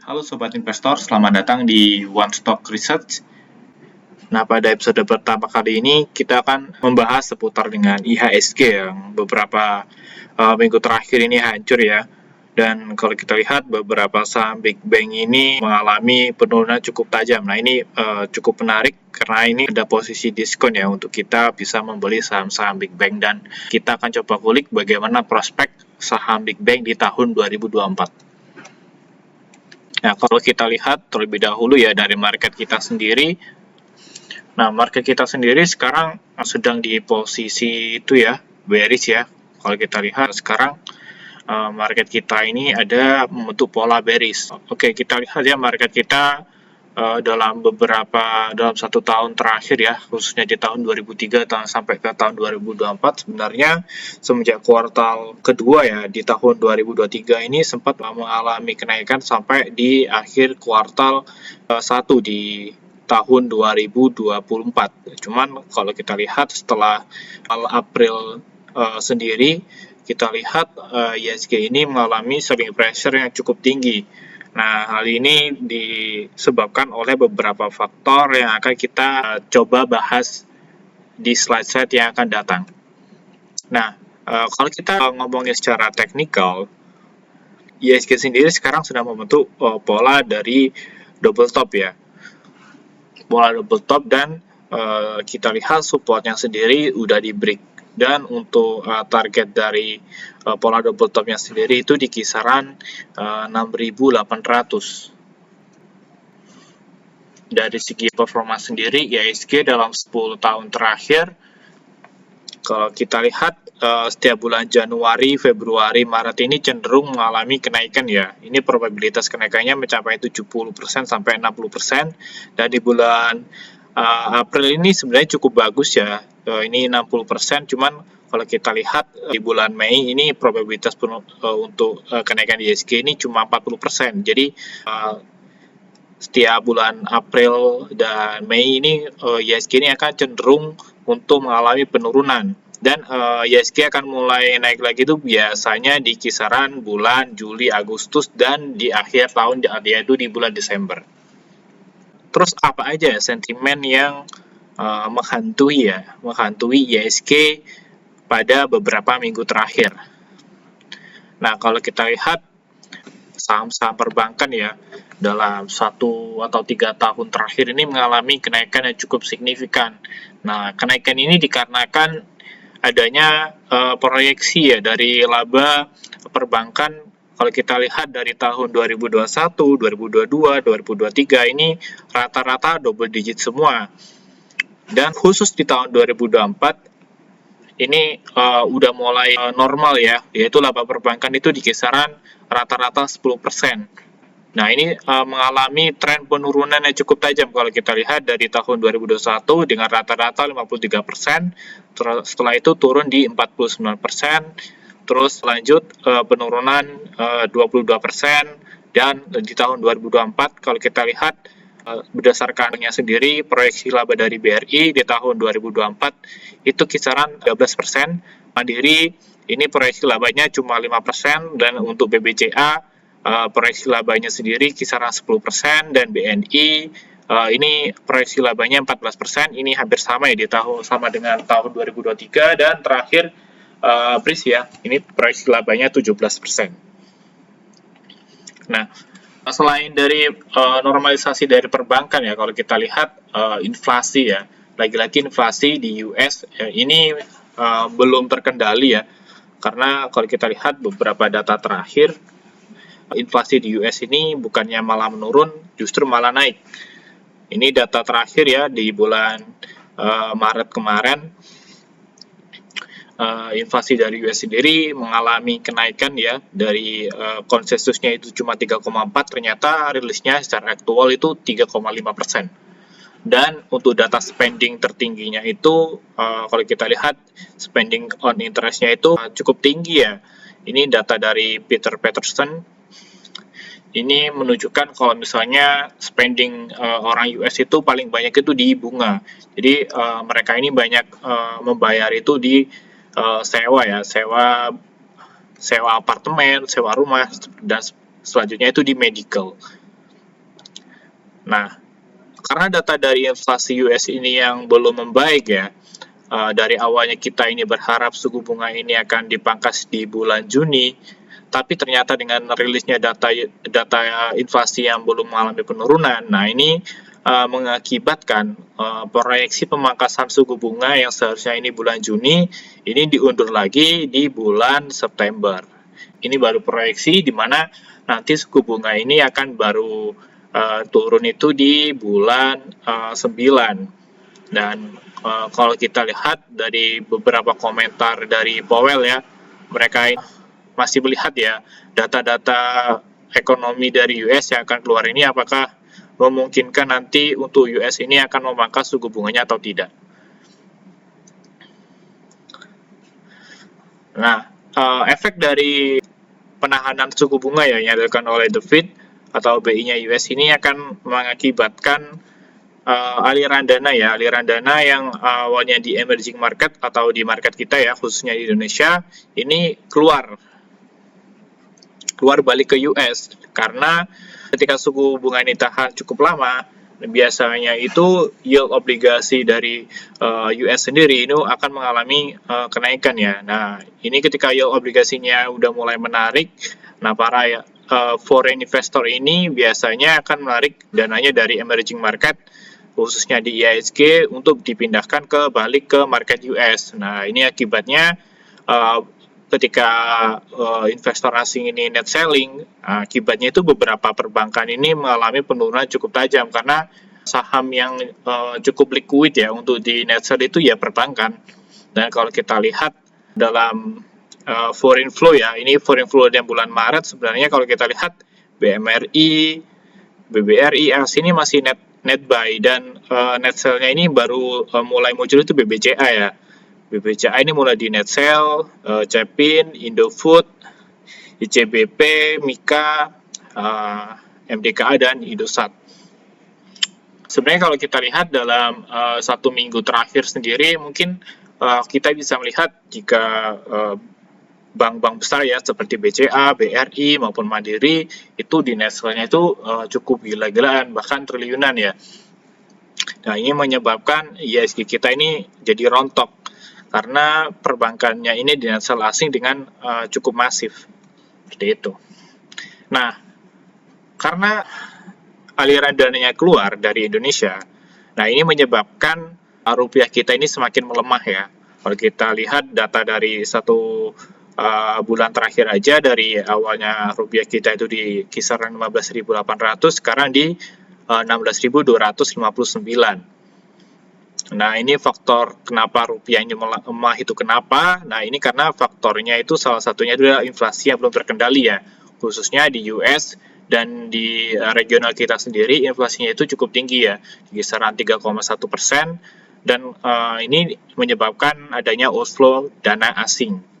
Halo Sobat Investor, selamat datang di One Stock Research. Nah, pada episode pertama kali ini kita akan membahas seputar dengan IHSG yang beberapa minggu terakhir ini hancur ya. Dan kalau kita lihat beberapa saham Big Bang ini mengalami penurunan cukup tajam. Nah, ini cukup menarik karena ini ada posisi diskon ya untuk kita bisa membeli saham-saham Big Bang, dan kita akan coba kulik bagaimana prospek saham Big Bang di tahun 2024. Nah, kalau kita lihat terlebih dahulu ya dari market kita sendiri. Nah, market kita sendiri sekarang sedang di posisi itu ya, bearish ya. Kalau kita lihat sekarang market kita ini ada membentuk pola bearish. Oke, kita lihat ya market kita dalam 1 tahun terakhir ya, khususnya di tahun 2003 sampai ke tahun 2024, sebenarnya semenjak kuartal kedua ya di tahun 2023 ini sempat mengalami kenaikan sampai di akhir kuartal 1 di tahun 2024. Cuman kalau kita lihat setelah April sendiri, kita lihat IHSG ini mengalami selling pressure yang cukup tinggi. Nah, hal ini disebabkan oleh beberapa faktor yang akan kita coba bahas di slide-slide yang akan datang. Nah, kalau kita ngomongin secara teknikal, IHSG sendiri sekarang sudah membentuk pola dari double top ya. Pola double top, dan kita lihat supportnya sendiri udah di break. Dan untuk target dari pola double topnya sendiri itu di kisaran 6.800. Dari segi performa sendiri, IHSG dalam 10 tahun terakhir, kalau kita lihat setiap bulan Januari, Februari, Maret ini cenderung mengalami kenaikan ya. Ini probabilitas kenaikannya mencapai 70% sampai 60%. Dan di bulan April ini sebenarnya cukup bagus ya, ini 60%, cuman kalau kita lihat di bulan Mei ini probabilitas untuk kenaikan IHSG ini cuma 40%. Jadi setiap bulan April dan Mei ini IHSG ini akan cenderung untuk mengalami penurunan, dan IHSG akan mulai naik lagi itu biasanya di kisaran bulan Juli, Agustus, dan di akhir tahun yaitu di bulan Desember. Terus apa aja sentimen yang menghantui IHSG pada beberapa minggu terakhir? Nah, kalau kita lihat saham-saham perbankan ya, dalam 1 atau 3 tahun terakhir ini mengalami kenaikan yang cukup signifikan. Nah, kenaikan ini dikarenakan adanya proyeksi ya dari laba perbankan. Kalau kita lihat dari tahun 2021, 2022, 2023 ini rata-rata double digit semua. Dan khusus di tahun 2024 ini udah mulai normal ya, yaitu laba perbankan itu di kisaran rata-rata 10%. Nah, ini mengalami tren penurunan yang cukup tajam kalau kita lihat dari tahun 2021 dengan rata-rata 53%, setelah itu turun di 49%, terus lanjut penurunan 22%, dan di tahun 2024 kalau kita lihat berdasarkannya sendiri proyeksi laba dari BRI di tahun 2024 itu kisaran 13%, Mandiri ini proyeksi labanya cuma 5%, dan untuk BBCA proyeksi labanya sendiri kisaran 10%, dan BNI ini proyeksi labanya 14%. Ini hampir sama ya sama dengan tahun 2023, dan terakhir BRIS ya, ini proyeksi labanya 17%. Nah, selain dari normalisasi dari perbankan ya, kalau kita lihat inflasi ya, lagi-lagi inflasi di US ini belum terkendali ya, karena kalau kita lihat beberapa data terakhir, inflasi di US ini bukannya malah menurun, justru malah naik. Ini data terakhir ya di bulan Maret kemarin. Inflasi dari US sendiri mengalami kenaikan ya, dari konsensusnya itu cuma 3,4, ternyata rilisnya secara aktual itu 3,5%. Dan untuk data spending tertingginya itu kalau kita lihat spending on interest-nya itu cukup tinggi ya. Ini data dari Peter Patterson. Ini menunjukkan kalau misalnya spending orang US itu paling banyak itu di bunga. Jadi mereka ini banyak membayar itu di sewa ya, sewa apartemen, sewa rumah, dan selanjutnya itu di medical. Nah, karena data dari inflasi US ini yang belum membaik ya, dari awalnya kita ini berharap suku bunga ini akan dipangkas di bulan Juni, tapi ternyata dengan rilisnya data inflasi yang belum mengalami penurunan, nah ini mengakibatkan proyeksi pemangkasan suku bunga yang seharusnya ini bulan Juni, ini diundur lagi di bulan September. Ini baru proyeksi di mana nanti suku bunga ini akan baru turun itu di bulan 9. Dan kalau kita lihat dari beberapa komentar dari Powell ya, mereka masih melihat ya data-data ekonomi dari US yang akan keluar ini apakah memungkinkan nanti untuk US ini akan memangkas suku bunganya atau tidak. Nah, efek dari penahanan suku bunga ya yang dilakukan oleh The Fed atau BI-nya US ini akan mengakibatkan aliran dana yang awalnya di emerging market atau di market kita ya, khususnya di Indonesia, ini keluar balik ke US karena ketika suku bunga ini tahan cukup lama, biasanya itu yield obligasi dari US sendiri itu akan mengalami kenaikan ya. Nah, ini ketika yield obligasinya udah mulai menarik, nah para foreign investor ini biasanya akan menarik dananya dari emerging market khususnya di IHSG untuk dipindahkan balik ke market US. Nah, ini akibatnya ketika investor asing ini net selling, akibatnya itu beberapa perbankan ini mengalami penurunan cukup tajam karena saham yang cukup liquid ya untuk di net sell itu ya perbankan. Dan kalau kita lihat dalam foreign flow ya, ini foreign flow yang bulan Maret sebenarnya kalau kita lihat BMRI, BBRI, sini masih net buy dan net sell-nya ini baru mulai muncul itu BBCA ya. BBCA ini mulai di net sell, Cepin, Indofood, ICBP, Mika, MDKA, dan Indosat. Sebenarnya kalau kita lihat dalam satu minggu terakhir sendiri, mungkin kita bisa melihat jika bank-bank besar ya seperti BCA, BRI maupun Mandiri itu di net sell-nya itu cukup gila-gilaan, bahkan triliunan ya. Nah, ini menyebabkan IHSG kita ini jadi rontok karena perbankannya ini di net sell asing dengan cukup masif seperti itu. Nah, karena aliran dananya keluar dari Indonesia, nah ini menyebabkan rupiah kita ini semakin melemah ya. Kalau kita lihat data dari satu bulan terakhir aja, dari awalnya rupiah kita itu di kisaran 15.800, sekarang di 16.259. Nah, ini faktor kenapa rupiah ini melemah itu kenapa? Nah, ini karena faktornya itu salah satunya adalah inflasi yang belum terkendali ya, khususnya di US dan di regional kita sendiri inflasinya itu cukup tinggi ya, di kisaran 3,1%, dan ini menyebabkan adanya outflow dana asing.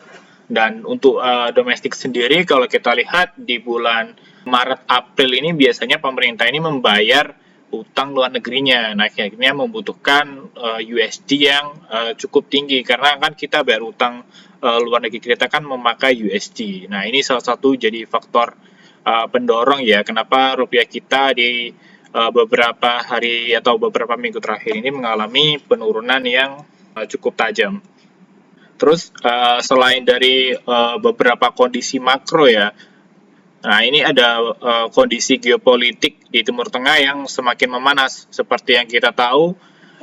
Dan untuk domestik sendiri kalau kita lihat di bulan Maret April ini biasanya pemerintah ini membayar utang luar negerinya. Nah, akhirnya membutuhkan USD yang cukup tinggi karena kan kita bayar utang luar negeri kita kan memakai USD. Nah, ini salah satu jadi faktor pendorong ya kenapa rupiah kita di beberapa hari atau beberapa minggu terakhir ini mengalami penurunan yang cukup tajam. Terus selain dari beberapa kondisi makro ya, nah, ini ada kondisi geopolitik di Timur Tengah yang semakin memanas. Seperti yang kita tahu,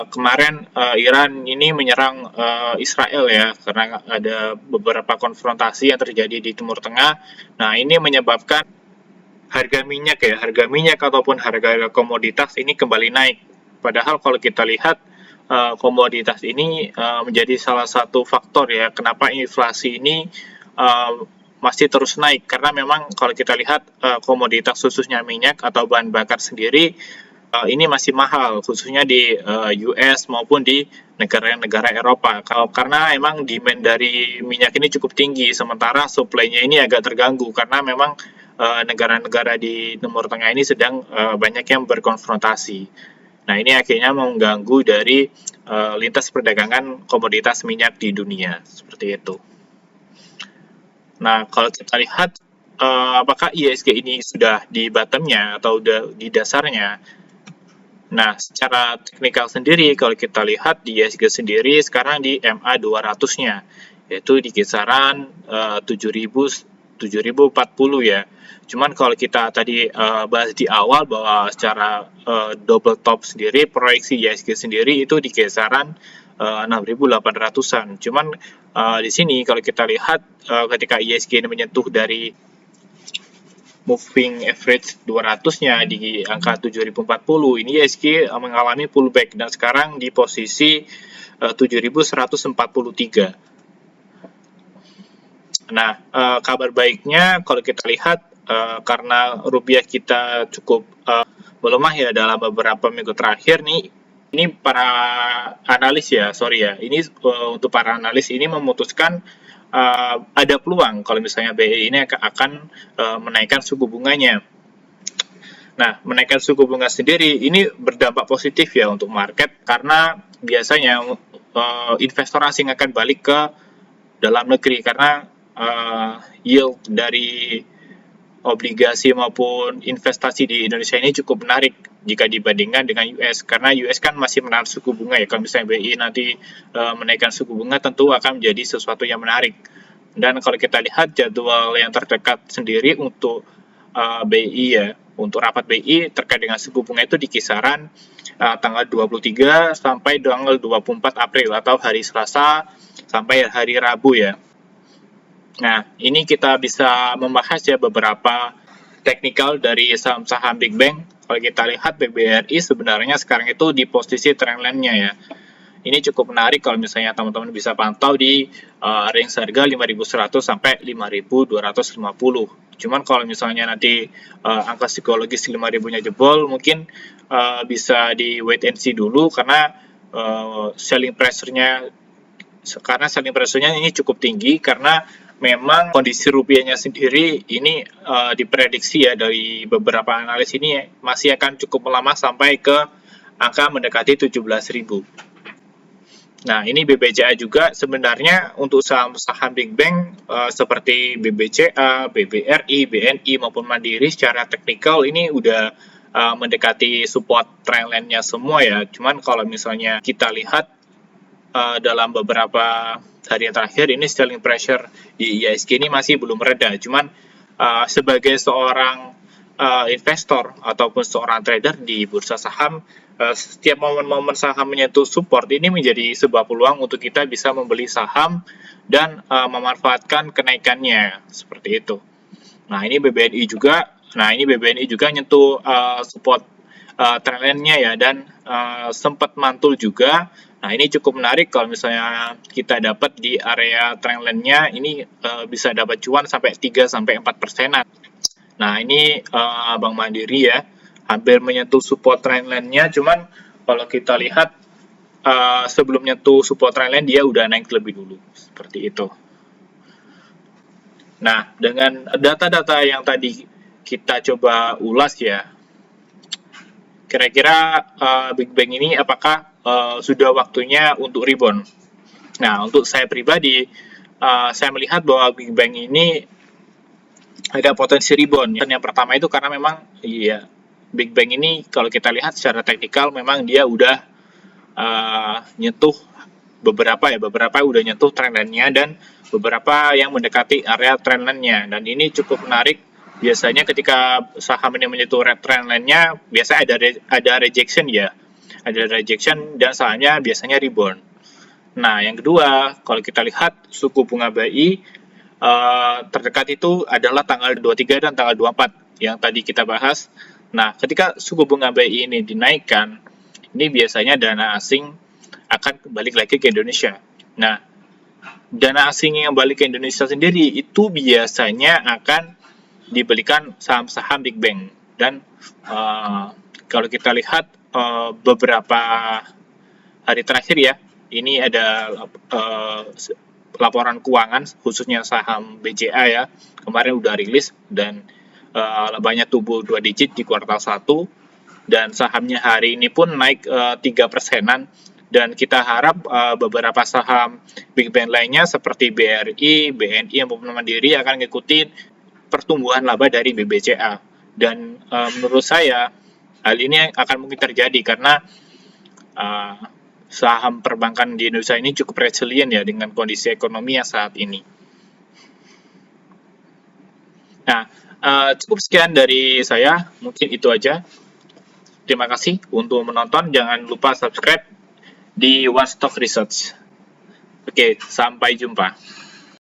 kemarin Iran ini menyerang Israel ya, karena ada beberapa konfrontasi yang terjadi di Timur Tengah. Nah, ini menyebabkan harga minyak ataupun harga komoditas ini kembali naik. Padahal kalau kita lihat komoditas ini menjadi salah satu faktor ya, kenapa inflasi ini masih terus naik karena memang kalau kita lihat komoditas khususnya minyak atau bahan bakar sendiri ini masih mahal khususnya di US maupun di negara-negara Eropa karena emang demand dari minyak ini cukup tinggi sementara supply-nya ini agak terganggu karena memang negara-negara di Timur Tengah ini sedang banyak yang berkonfrontasi. Nah, ini akhirnya mengganggu dari lintas perdagangan komoditas minyak di dunia seperti itu. Nah, kalau kita lihat apakah IHSG ini sudah di bottom-nya atau sudah di dasarnya? Nah, secara teknikal sendiri, kalau kita lihat di IHSG sendiri sekarang di MA 200-nya, yaitu di kisaran 7.040 ya. Cuman kalau kita tadi bahas di awal bahwa secara double top sendiri, proyeksi IHSG sendiri itu di kisaran 6.800-an. Cuman di sini kalau kita lihat ketika IHSG ini menyentuh dari moving average 200-nya di angka 7.040, ini IHSG mengalami pullback dan sekarang di posisi 7.143. Nah, kabar baiknya kalau kita lihat karena rupiah kita cukup melemah ya dalam beberapa minggu terakhir nih, ini para analis ya, sorry ya, ini untuk para analis ini memutuskan ada peluang kalau misalnya BI ini akan menaikkan suku bunganya. Nah, menaikkan suku bunga sendiri ini berdampak positif ya untuk market karena biasanya investor asing akan balik ke dalam negeri karena yield dari obligasi maupun investasi di Indonesia ini cukup menarik jika dibandingkan dengan US karena US kan masih menahan suku bunga ya. Kalau misalnya BI nanti menaikkan suku bunga tentu akan menjadi sesuatu yang menarik. Dan kalau kita lihat jadwal yang terdekat sendiri untuk BI ya, untuk rapat BI terkait dengan suku bunga itu di kisaran tanggal 23 sampai tanggal 24 April atau hari Selasa sampai hari Rabu ya. Nah, ini kita bisa membahas ya beberapa teknikal dari saham-saham Big Bang. Kalau kita lihat BBRI sebenarnya sekarang itu di posisi trendline-nya ya. Ini cukup menarik kalau misalnya teman-teman bisa pantau di range harga 5.100 sampai 5.250. Cuman kalau misalnya nanti angka psikologis 5.000-nya jebol, mungkin bisa di wait and see dulu karena selling pressure-nya ini cukup tinggi karena memang kondisi rupiahnya sendiri ini diprediksi ya dari beberapa analis ini masih akan cukup lama sampai ke angka mendekati 17.000. Nah, ini BBCA juga sebenarnya untuk saham-saham Big Bang seperti BBCA, BBRI, BNI maupun Mandiri secara teknikal ini udah mendekati support trendline-nya semua ya. Cuman kalau misalnya kita lihat dalam beberapa hari terakhir ini selling pressure di IHSG ini masih belum reda. Cuman sebagai seorang investor ataupun seorang trader di bursa saham, setiap momen-momen saham menyentuh support ini menjadi sebuah peluang untuk kita bisa membeli saham dan memanfaatkan kenaikannya seperti itu. Nah, ini BBNI juga. Nah, ini BBNI juga nyentuh support trendline-nya ya dan sempat mantul juga. Nah, ini cukup menarik kalau misalnya kita dapat di area trendline-nya ini bisa dapat cuan sampai 3-4%. Nah, ini Bank Mandiri ya, hampir menyentuh support trendline-nya, cuman kalau kita lihat sebelum nyentuh support trendline dia udah naik lebih dulu, seperti itu. Nah, dengan data-data yang tadi kita coba ulas ya, kira-kira Big Bang ini apakah sudah waktunya untuk rebound? Nah, untuk saya pribadi, saya melihat bahwa Big Bang ini ada potensi rebound. Yang pertama itu karena memang iya Big Bang ini kalau kita lihat secara teknikal memang dia udah nyentuh beberapa udah nyentuh trendline-nya dan beberapa yang mendekati area trendline-nya dan ini cukup menarik. Biasanya ketika saham ini menyentuh trendline-nya biasa ada rejection ya. Ada rejection dan sahamnya biasanya rebound. Nah, yang kedua, kalau kita lihat suku bunga BI terdekat itu adalah tanggal 23 dan tanggal 24 yang tadi kita bahas. Nah, ketika suku bunga BI ini dinaikkan, ini biasanya dana asing akan balik lagi ke Indonesia. Nah, dana asing yang balik ke Indonesia sendiri itu biasanya akan dibelikan saham-saham Big Bang. Dan kalau kita lihat beberapa hari terakhir ya, ini ada laporan keuangan khususnya saham BCA ya, kemarin udah rilis dan labanya tumbuh 2 digit di kuartal 1 dan sahamnya hari ini pun naik 3%-an dan kita harap beberapa saham Big Bang lainnya seperti BRI, BNI maupun Mandiri akan ngikutin pertumbuhan laba dari BBCA dan menurut saya Hal ini akan mungkin terjadi karena saham perbankan di Indonesia ini cukup resilient ya dengan kondisi ekonomi yang saat ini. Nah, cukup sekian dari saya, mungkin itu aja. Terima kasih untuk menonton, jangan lupa subscribe di One Stock Research. Oke, sampai jumpa.